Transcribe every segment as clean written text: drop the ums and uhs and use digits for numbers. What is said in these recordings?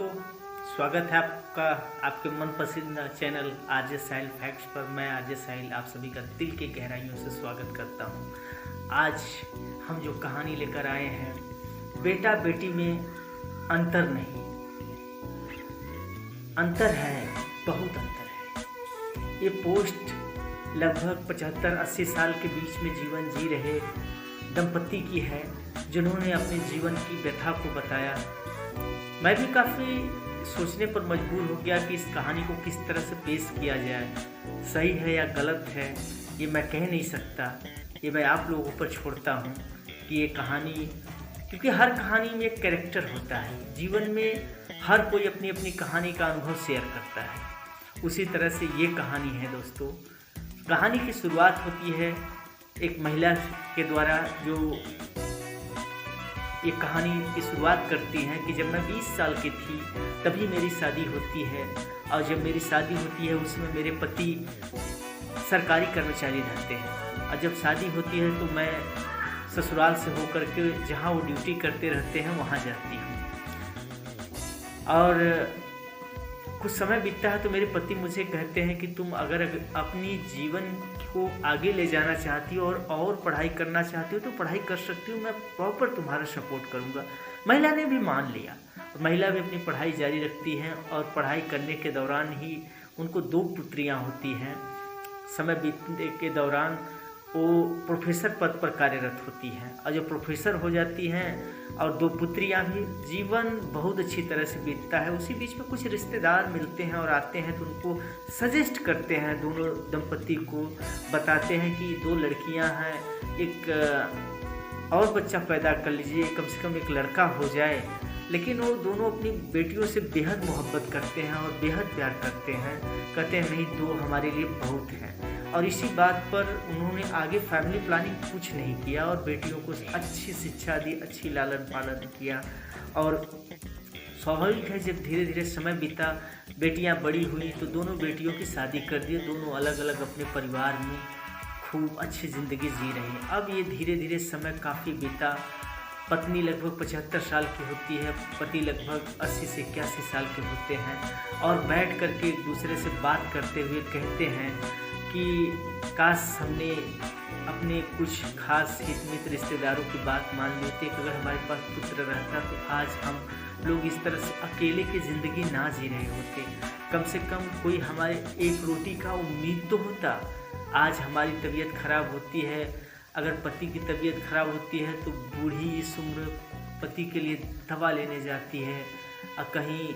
दोस्तों, स्वागत है आपका आपके मनपसंद चैनल आरजे साहिल फैक्ट्स पर। मैं आरजे साहिल आप सभी का दिल के गहराइयों से स्वागत करता हूं। आज हम जो कहानी लेकर आए हैं, बेटा बेटी में अंतर नहीं, अंतर है, बहुत अंतर है। ये पोस्ट लगभग 75-80 साल के बीच में जीवन जी रहे दंपति की है, जिन्होंने अपने जीवन की व्यथा को बताया। मैं भी काफ़ी सोचने पर मजबूर हो गया कि इस कहानी को किस तरह से पेश किया जाए, सही है या गलत है ये मैं कह नहीं सकता। ये मैं आप लोगों पर छोड़ता हूँ कि ये कहानी, क्योंकि हर कहानी में एक कैरेक्टर होता है। जीवन में हर कोई अपनी अपनी कहानी का अनुभव शेयर करता है, उसी तरह से ये कहानी है दोस्तों। कहानी की शुरुआत होती है एक महिला के द्वारा, जो ये कहानी की शुरुआत करती हैं कि जब मैं 20 साल की थी तभी मेरी शादी होती है, और जब मेरी शादी होती है उसमें मेरे पति सरकारी कर्मचारी रहते हैं, और जब शादी होती है तो मैं ससुराल से होकर के जहाँ वो ड्यूटी करते रहते हैं वहाँ जाती हूँ। और कुछ समय बीतता है तो मेरे पति मुझे कहते हैं कि तुम अगर अपनी जीवन को आगे ले जाना चाहती हो और पढ़ाई करना चाहती हो तो पढ़ाई कर सकती हो, मैं प्रॉपर तुम्हारा सपोर्ट करूँगा। महिला ने भी मान लिया, महिला भी अपनी पढ़ाई जारी रखती हैं, और पढ़ाई करने के दौरान ही उनको 2 पुत्रियां होती हैं। समय बीतने के दौरान वो प्रोफेसर पद पर कार्यरत होती हैं, और जब प्रोफेसर हो जाती हैं और 2 पुत्रियां भी, जीवन बहुत अच्छी तरह से बीतता है। उसी बीच में कुछ रिश्तेदार मिलते हैं और आते हैं तो उनको सजेस्ट करते हैं, दोनों दंपति को बताते हैं कि 2 लड़कियां हैं, एक और बच्चा पैदा कर लीजिए, कम से कम एक लड़का हो जाए। लेकिन वो दोनों अपनी बेटियों से बेहद मोहब्बत करते हैं और बेहद प्यार करते हैं। कहते हैं नहीं, 2 हमारे लिए बहुत हैं। और इसी बात पर उन्होंने आगे फैमिली प्लानिंग कुछ नहीं किया और बेटियों को अच्छी शिक्षा दी, अच्छी लालन पालन किया। और स्वाभाविक है, जब धीरे धीरे समय बीता, बेटियां बड़ी हुई तो दोनों बेटियों की शादी कर दी। दोनों अलग अलग अपने परिवार में खूब अच्छी ज़िंदगी जी रही। अब ये धीरे धीरे समय काफ़ी बीता। पत्नी लगभग 75 साल की होती है, पति लगभग 80 से 81 साल के होते हैं, और बैठ करके एक दूसरे से बात करते हुए कहते हैं कि काश हमने अपने कुछ खास हित मित्र रिश्तेदारों की बात मान ली होती, कि अगर हमारे पास पुत्र रहता तो आज हम लोग इस तरह से अकेले की ज़िंदगी ना जी रहे होते। कम से कम कोई हमारे एक रोटी का उम्मीद तो होता। आज हमारी तबीयत खराब होती है, अगर पति की तबीयत खराब होती है तो बूढ़ी इस उम्र पति के लिए दवा लेने जाती है, और कहीं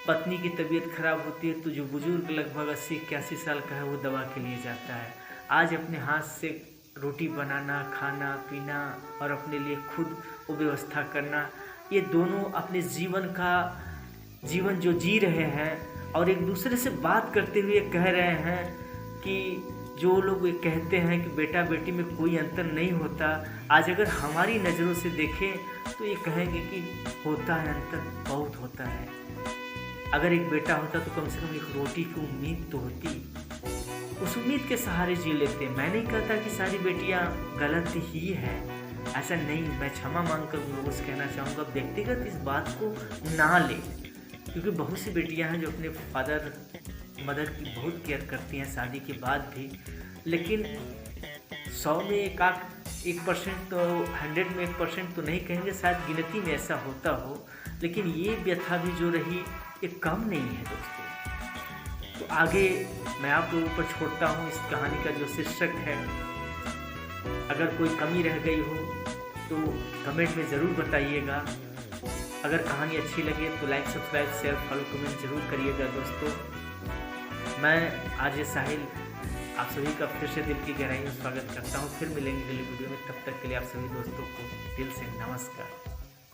पत्नी की तबीयत खराब होती है तो जो बुजुर्ग लगभग 80-81 साल का है वो दवा के लिए जाता है। आज अपने हाथ से रोटी बनाना, खाना पीना और अपने लिए खुद वो व्यवस्था करना, ये दोनों अपने जीवन जो जी रहे हैं और एक दूसरे से बात करते हुए कह रहे हैं कि जो लोग ये कहते हैं कि बेटा बेटी में कोई अंतर नहीं होता, आज अगर हमारी नज़रों से देखें तो ये कहेंगे कि होता है, अंतर बहुत होता है। अगर एक बेटा होता तो कम से कम एक रोटी की उम्मीद तो होती, उस उम्मीद के सहारे जी लेते। मैं नहीं कहता कि सारी बेटियां गलत ही हैं, ऐसा नहीं, मैं क्षमा मांगकर उन लोगों से कहना चाहूँगा, व्यक्तिगत इस बात को ना ले, क्योंकि बहुत सी बेटियां हैं जो अपने फादर मदर की बहुत केयर करती हैं शादी के बाद भी। लेकिन 100 में 1% तो 100 में 1% तो नहीं कहेंगे, शायद गिनती में ऐसा होता हो, लेकिन ये व्यथा भी जो रही ये कम नहीं है दोस्तों। तो आगे मैं आप लोगों पर छोड़ता हूँ इस कहानी का जो शीर्षक है। अगर कोई कमी रह गई हो तो कमेंट में ज़रूर बताइएगा। अगर कहानी अच्छी लगे तो like, subscribe, share, follow, comment ज़रूर करिएगा दोस्तों। मैं आरजे साहिल आप सभी का फिर से दिल की गहराई में स्वागत करता हूँ। फिर मिलेंगे अगली वीडियो में, तब तक के लिए आप सभी दोस्तों को दिल से नमस्कार।